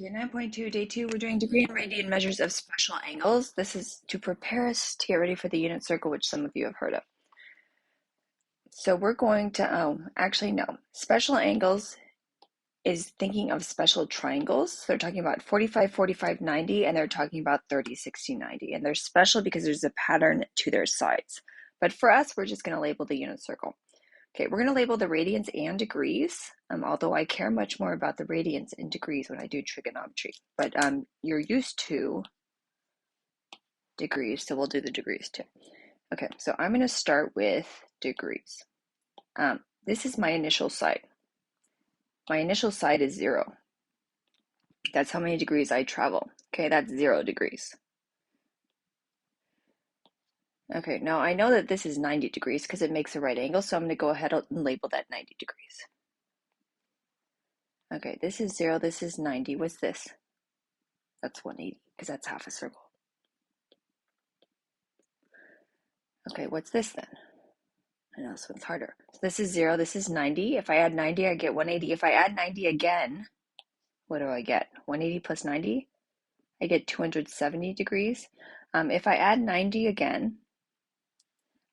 Okay, 9.2, day 2, we're doing degree and radian measures of special angles. This is to prepare us to get ready for the unit circle, which some of you have heard of. So we're going to, actually no, special angles is thinking of special triangles. So they're talking about 45, 45, 90, and they're talking about 30, 60, 90. And they're special because there's a pattern to their sides. But for us, we're just going to label the unit circle. Okay, we're going to label the radians and degrees, although I care much more about the radians and degrees when I do trigonometry. But you're used to degrees, so we'll do the degrees too. Okay, so I'm going to start with degrees. This is my initial side. My initial side is 0. That's how many degrees I travel. Okay, that's 0 degrees. Okay, now I know that this is 90 degrees because it makes a right angle, so I'm going to go ahead and label that 90 degrees. Okay, this is 0, this is 90. What's this? That's 180 because that's half a circle. Okay, what's this then? I know this one's harder. So this is 0, this is 90. If I add 90, I get 180. If I add 90 again, what do I get? 180 plus 90? I get 270 degrees. If I add 90 again,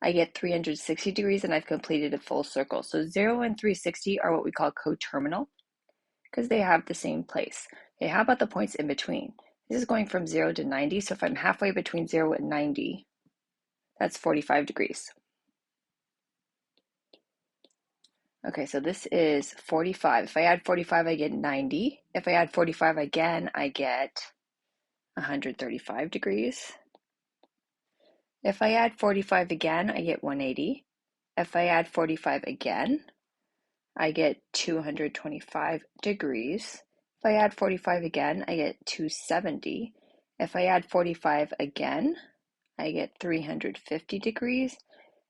I get 360 degrees, and I've completed a full circle. So 0 and 360 are what we call coterminal because they have the same place. Okay, how about the points in between? This is going from 0 to 90, so if I'm halfway between 0 and 90, that's 45 degrees. Okay, so this is 45. If I add 45, I get 90. If I add 45 again, I get 135 degrees. If I add 45 again, I get 180. If I add 45 again, I get 225 degrees. If I add 45 again, I get 270. If I add 45 again, I get 350 degrees.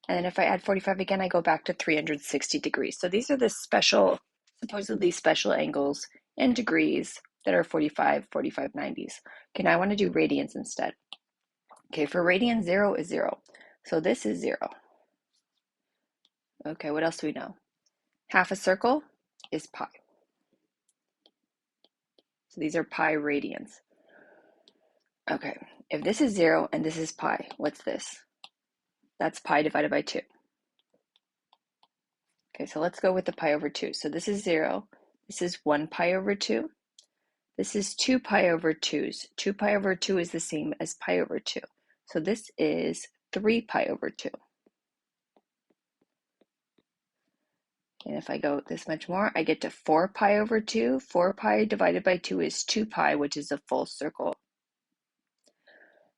And then if I add 45 again, I go back to 360 degrees. So these are the special, supposedly special angles and degrees that are 45, 45, 90s. Okay, now I want to do radians instead. Okay, for radian, 0 is 0. So this is 0. Okay, what else do we know? Half a circle is pi. So these are pi radians. Okay, if this is 0 and this is pi, what's this? That's pi divided by 2. Okay, so let's go with the pi over 2. So this is 0. This is 1 pi over 2. This is 2 pi over 2's. 2 pi over 2 is the same as pi over 2. So this is 3 pi over 2. And if I go this much more, I get to 4 pi over 2. 4 pi divided by 2 is 2 pi, which is a full circle.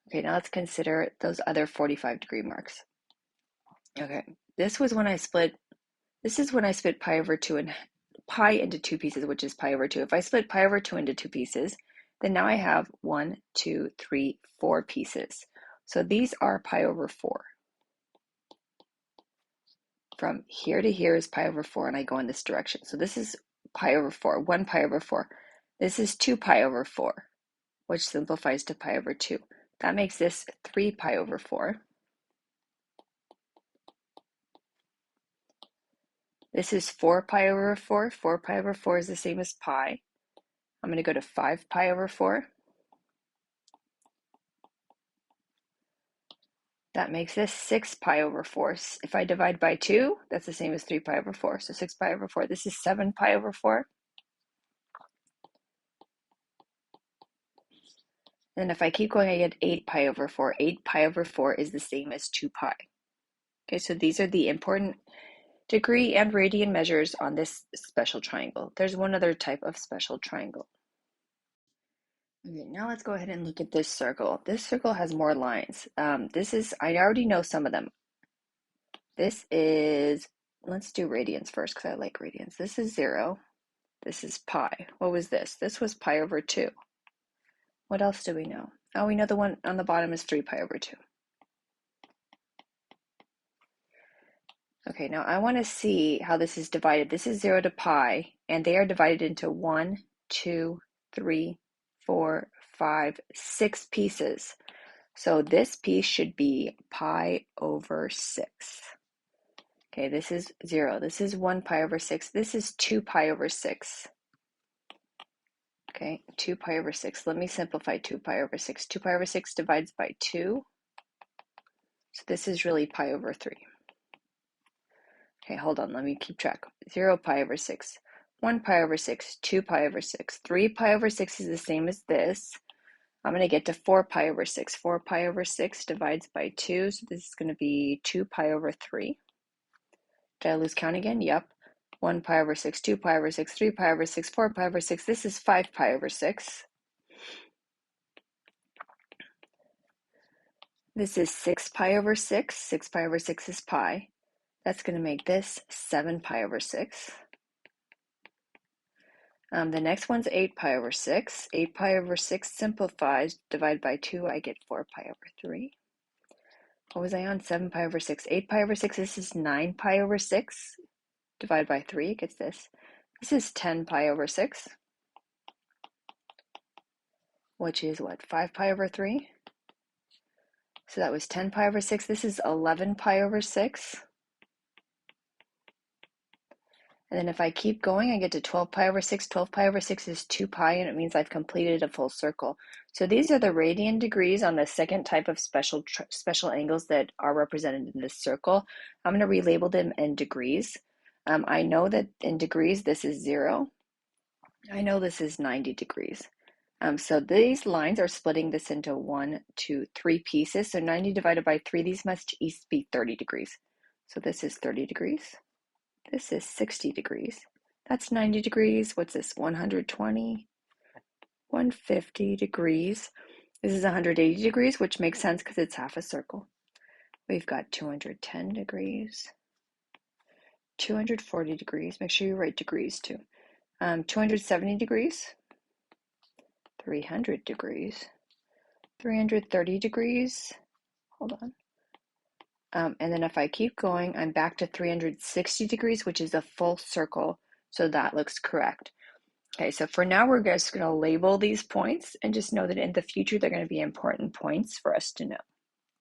Okay, now let's consider those other 45-degree marks. Okay, this is when I split pi over 2 and pi into 2 pieces, which is pi over 2. If I split pi over 2 into 2 pieces, then now I have 1, 2, 3, 4 pieces. So these are pi over 4. From here to here is pi over 4, and I go in this direction. So this is pi over 4, 1 pi over 4. This is 2 pi over 4, which simplifies to pi over 2. That makes this 3 pi over 4. This is 4 pi over 4. 4 pi over 4 is the same as pi. I'm going to go to 5 pi over 4. That makes this 6 pi over 4. If I divide by 2, that's the same as 3 pi over 4. So 6 pi over 4. This is 7 pi over 4. And if I keep going, I get 8 pi over 4. 8 pi over 4 is the same as 2 pi. Okay, so these are the important degree and radian measures on this special triangle. There's one other type of special triangle. Okay, now let's go ahead and look at this circle. This circle has more lines. I already know some of them. This is, let's do radians first because I like radians. This is 0. This is pi. What was this? This was pi over 2. What else do we know? Oh, we know the one on the bottom is 3 pi over 2. Okay, now I want to see how this is divided. This is 0 to pi, and they are divided into 1, 2, 3, 4, 5, 6 pieces. So this piece should be pi over 6. Okay, this is 0. This is 1 pi over 6. This is 2 pi over 6. Okay, 2 pi over 6. Let me simplify 2 pi over 6. 2 pi over 6 divides by 2. So this is really pi over 3. Okay, hold on. Let me keep track. 0 pi over 6. 1 pi over 6. 2 pi over 6. 3 pi over 6 is the same as this. I'm going to get to 4 pi over 6. 4 pi over 6 divides by 2. So this is going to be 2 pi over 3. Did I lose count again? Yep. 1 pi over 6, 2 pi over 6, 3 pi over 6, 4 pi over 6. This is 5 pi over 6. This is 6 pi over 6. 6 pi over 6 is pi. That's going to make this 7 pi over 6. The next one's 8 pi over 6. 8 pi over 6 simplifies. Divide by 2, I get 4 pi over 3. What was I on? 7 pi over 6. 8 pi over 6, this is 9 pi over 6. Divide by 3, it gets this. This is 10 pi over 6, which is what? 5 pi over 3? So that was 10 pi over 6. This is 11 pi over 6. And then if I keep going, I get to 12 pi over 6. 12 pi over 6 is 2 pi, and it means I've completed a full circle. So these are the radian degrees on the second type of special angles that are represented in this circle. I'm going to relabel them in degrees. I know that in degrees, this is 0. I know this is 90 degrees. So these lines are splitting this into 1, 2, 3 pieces. So 90 divided by 3, these must each be 30 degrees. So this is 30 degrees. This is 60 degrees. That's 90 degrees. What's this? 120, 150 degrees. This is 180 degrees, which makes sense because it's half a circle. We've got 210 degrees, 240 degrees. Make sure you write degrees too. 270 degrees, 300 degrees, 330 degrees. Hold on. And then if I keep going, I'm back to 360 degrees, which is a full circle. So that looks correct. Okay, so for now, we're just going to label these points and just know that in the future, they're going to be important points for us to know.